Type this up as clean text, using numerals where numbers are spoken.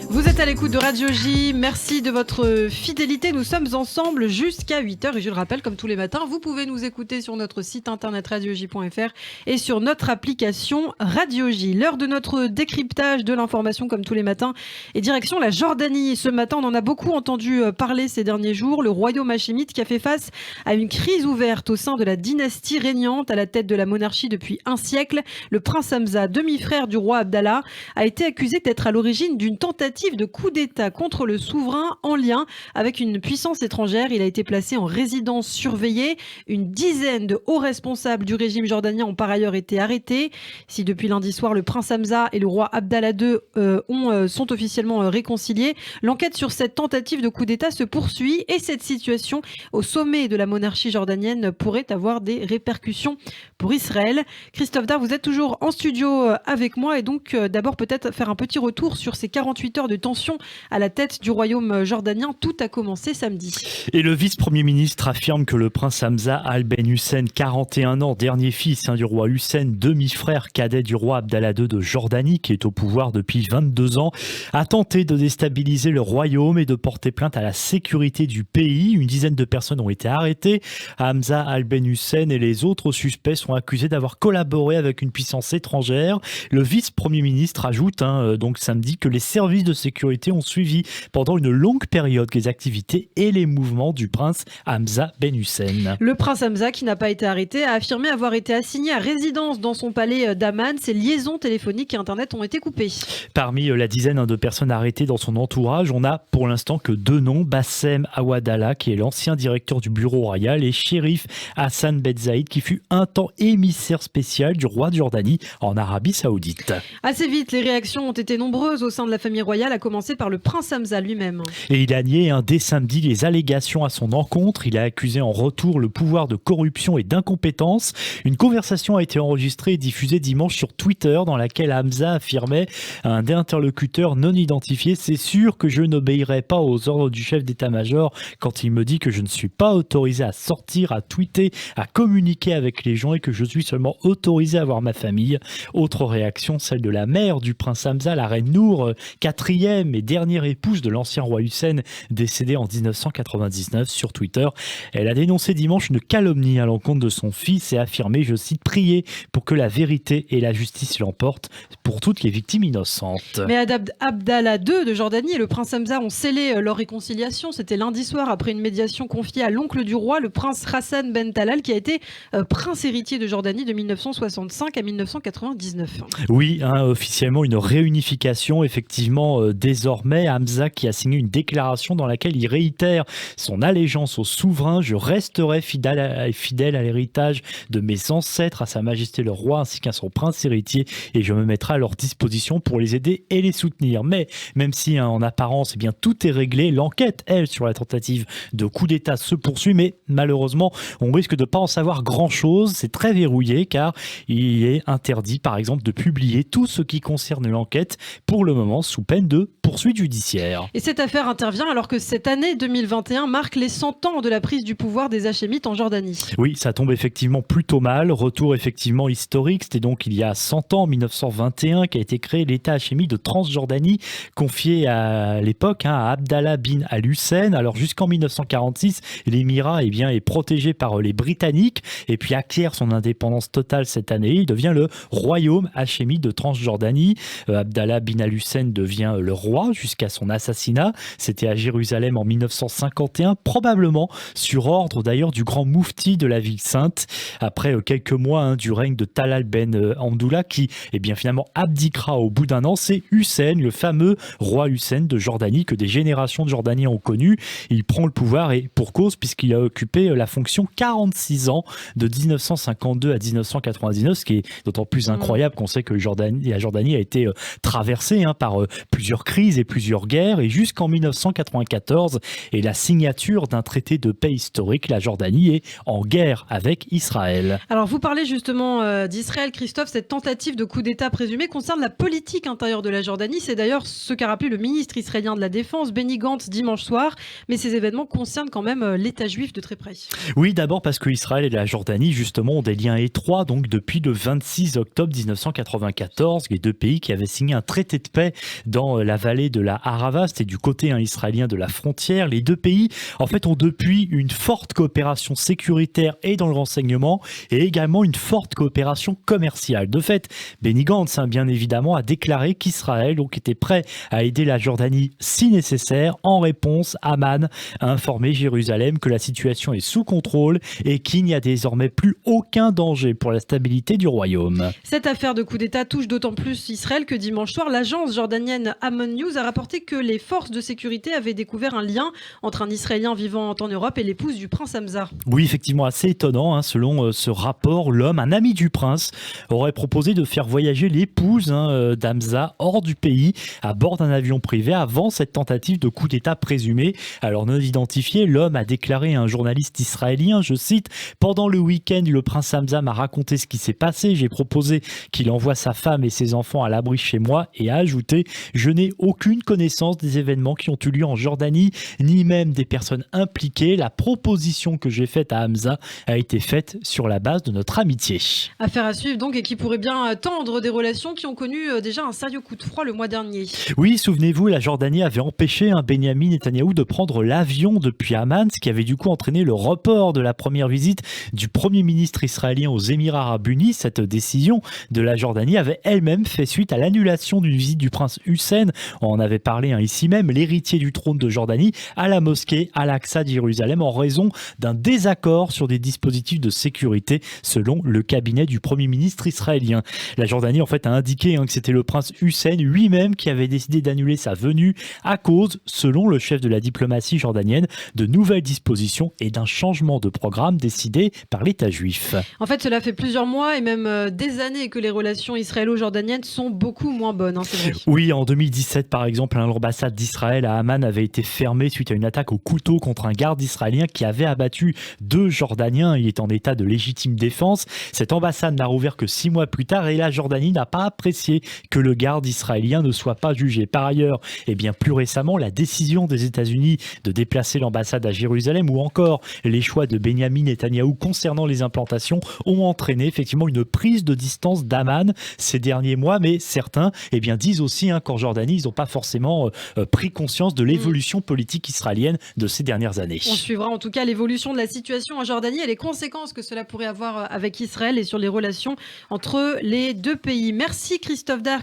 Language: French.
Vous êtes à l'écoute de Radio J, merci de votre fidélité, nous sommes ensemble jusqu'à 8h et je le rappelle, comme tous les matins, vous pouvez nous écouter sur notre site internet radioj.fr et sur notre application Radio J. L'heure de notre décryptage de l'information comme tous les matins et direction la Jordanie. Ce matin, on en a beaucoup entendu parler ces derniers jours, le royaume hachémite qui a fait face à une crise ouverte au sein de la dynastie régnante à la tête de la monarchie depuis un siècle. Le prince Hamza, demi-frère du roi Abdallah, a été accusé d'être à l'origine d'une tentative de coup d'État contre le souverain en lien avec une puissance étrangère. Il a été placé en résidence surveillée. Une dizaine de hauts responsables du régime jordanien ont par ailleurs été arrêtés. Si depuis lundi soir, le prince Hamza et le roi Abdallah II sont officiellement réconciliés, l'enquête sur cette tentative de coup d'État se poursuit et cette situation au sommet de la monarchie jordanienne pourrait avoir des répercussions pour Israël. Christophe Dard, vous êtes toujours en studio avec moi et donc d'abord peut-être faire un petit retour sur ces 48 heures de tension à la tête du royaume jordanien. Tout a commencé samedi. Et le vice-premier ministre affirme que le prince Hamza Al Ben Hussein, 41 ans, dernier fils du roi Hussein, demi-frère cadet du roi Abdallah II de Jordanie, qui est au pouvoir depuis 22 ans, a tenté de déstabiliser le royaume et de porter plainte à la sécurité du pays. Une dizaine de personnes ont été arrêtées. Hamza Al Ben Hussein et les autres suspects sont accusés d'avoir collaboré avec une puissance étrangère. Le vice-premier ministre ajoute donc samedi que les services de sécurité ont suivi pendant une longue période les activités et les mouvements du prince Hamza Ben Hussein. Le prince Hamza, qui n'a pas été arrêté, a affirmé avoir été assigné à résidence dans son palais d'Amman. Ses liaisons téléphoniques et internet ont été coupées. Parmi la dizaine de personnes arrêtées dans son entourage, on n'a pour l'instant que deux noms, Bassem Awadallah, qui est l'ancien directeur du bureau royal, et Shérif Hassan Ben Zaïd, qui fut un temps émissaire spécial du roi de Jordanie en Arabie Saoudite. Assez vite, les réactions ont été nombreuses au sein de la famille royale, à commencer par le prince Hamza lui-même. Et il a nié dès samedi les allégations à son encontre. Il a accusé en retour le pouvoir de corruption et d'incompétence. Une conversation a été enregistrée et diffusée dimanche sur Twitter dans laquelle Hamza affirmait à un interlocuteur non identifié: c'est sûr que je n'obéirai pas aux ordres du chef d'état-major quand il me dit que je ne suis pas autorisé à sortir, à tweeter, à communiquer avec les gens et que je suis seulement autorisé à voir ma famille. Autre réaction, celle de la mère du prince Hamza, la reine Nour, quatrième et dernière épouse de l'ancien roi Hussein, décédé en 1999. Sur Twitter, elle a dénoncé dimanche une calomnie à l'encontre de son fils et affirmé, je cite, prier pour que la vérité et la justice l'emportent pour toutes les victimes innocentes. Mais Abdallah II de Jordanie et le prince Hamza ont scellé leur réconciliation. C'était lundi soir après une médiation confiée à l'oncle du roi, le prince Hassan Ben Talal, qui a été prince héritier de Jordanie de 1965 à 1999. Oui, officiellement une réunification, effectivement, désormais. Hamza qui a signé une déclaration dans laquelle il réitère son allégeance au souverain. Je resterai fidèle à l'héritage de mes ancêtres, à sa majesté le roi ainsi qu'à son prince héritier, et je me mettrai à leur disposition pour les aider et les soutenir. Mais même si en apparence tout est réglé, l'enquête, elle, sur la tentative de coup d'État se poursuit, mais malheureusement on risque de ne pas en savoir grand chose. C'est très verrouillé car il est interdit par exemple de publier tout ce qui concerne l'enquête pour le moment, sous peine de poursuite judiciaire. Et cette affaire intervient alors que cette année 2021 marque les 100 ans de la prise du pouvoir des Hachémites en Jordanie. Oui, ça tombe effectivement plutôt mal. Retour effectivement historique, c'était donc il y a 100 ans, en 1921, qu'a été créé l'État hachémite de Transjordanie, confié à l'époque à Abdallah bin al-Hussein. Alors jusqu'en 1946, l'émirat est protégé par les Britanniques et puis acquiert son indépendance totale cette année. Il devient le royaume hachémite de Transjordanie. Abdallah bin al-Hussein devient le roi jusqu'à son assassinat. C'était à Jérusalem en 1951, probablement sur ordre d'ailleurs du grand moufti de la ville sainte. Après quelques mois du règne de Talal ben Hamdoullah qui finalement abdiquera au bout d'un an, c'est Hussein, le fameux roi Hussein de Jordanie que des générations de Jordaniens ont connu. Il prend le pouvoir et pour cause puisqu'il a occupé la fonction 46 ans de 1952 à 1999, ce qui est d'autant plus incroyable qu'on sait que la Jordanie a été traversée par plusieurs crises et plusieurs guerres et jusqu'en 1994 et la signature d'un traité de paix historique, la Jordanie est en guerre avec Israël. Alors vous parlez justement d'Israël, Christophe, cette tentative de coup d'État présumé concerne la politique intérieure de la Jordanie. C'est d'ailleurs ce qu'a rappelé le ministre israélien de la Défense, Benny Gantz, dimanche soir. Mais ces événements concernent quand même l'État juif de très près. Oui, d'abord parce que Israël et la Jordanie, justement, ont des liens étroits. Donc depuis le 26 octobre 1994, les deux pays qui avaient signé un traité de paix dans dans la vallée de la Harava, c'était du côté israélien de la frontière. Les deux pays, en fait, ont depuis une forte coopération sécuritaire et dans le renseignement, et également une forte coopération commerciale. De fait, Benny Gantz, bien évidemment, a déclaré qu'Israël donc était prêt à aider la Jordanie si nécessaire. En réponse, Amman a informé Jérusalem que la situation est sous contrôle et qu'il n'y a désormais plus aucun danger pour la stabilité du royaume. Cette affaire de coup d'État touche d'autant plus Israël que dimanche soir, l'agence jordanienne Ammon News a rapporté que les forces de sécurité avaient découvert un lien entre un Israélien vivant en Europe et l'épouse du prince Hamza. Oui, effectivement, assez étonnant. Selon ce rapport, l'homme, un ami du prince, aurait proposé de faire voyager l'épouse d'Hamza hors du pays à bord d'un avion privé avant cette tentative de coup d'État présumé. Alors non identifié, l'homme a déclaré à un journaliste israélien, je cite, « Pendant le week-end, le prince Hamza m'a raconté ce qui s'est passé. J'ai proposé qu'il envoie sa femme et ses enfants à l'abri chez moi et a ajouté « Je n'ai aucune connaissance des événements qui ont eu lieu en Jordanie, ni même des personnes impliquées. La proposition que j'ai faite à Hamza a été faite sur la base de notre amitié. » Affaire à suivre donc et qui pourrait bien tendre des relations qui ont connu déjà un sérieux coup de froid le mois dernier. Oui, souvenez-vous, la Jordanie avait empêché Benyamin Netanyahou de prendre l'avion depuis Amman, ce qui avait du coup entraîné le report de la première visite du Premier ministre israélien aux Émirats arabes unis. Cette décision de la Jordanie avait elle-même fait suite à l'annulation d'une visite du prince Hussein, on en avait parlé ici même, l'héritier du trône de Jordanie, à la mosquée Al-Aqsa de Jérusalem en raison d'un désaccord sur des dispositifs de sécurité selon le cabinet du Premier ministre israélien. La Jordanie en fait a indiqué que c'était le prince Hussein lui-même qui avait décidé d'annuler sa venue à cause, selon le chef de la diplomatie jordanienne, de nouvelles dispositions et d'un changement de programme décidé par l'État juif. En fait, cela fait plusieurs mois et même des années que les relations israélo-jordaniennes sont beaucoup moins bonnes, c'est vrai. Oui, en 2017 par exemple, l'ambassade d'Israël à Amman avait été fermée suite à une attaque au couteau contre un garde israélien qui avait abattu 2 Jordaniens. Il est en état de légitime défense. Cette ambassade n'a rouvert que 6 mois plus tard et la Jordanie n'a pas apprécié que le garde israélien ne soit pas jugé. Par ailleurs, plus récemment, la décision des États-Unis de déplacer l'ambassade à Jérusalem ou encore les choix de Benyamin Netanyahou concernant les implantations ont entraîné effectivement une prise de distance d'Amman ces derniers mois. Mais certains disent aussi qu'en Jordanie, ils n'ont pas forcément pris conscience de l'évolution politique israélienne de ces dernières années. On suivra en tout cas l'évolution de la situation en Jordanie et les conséquences que cela pourrait avoir avec Israël et sur les relations entre les deux pays. Merci Christophe Darc.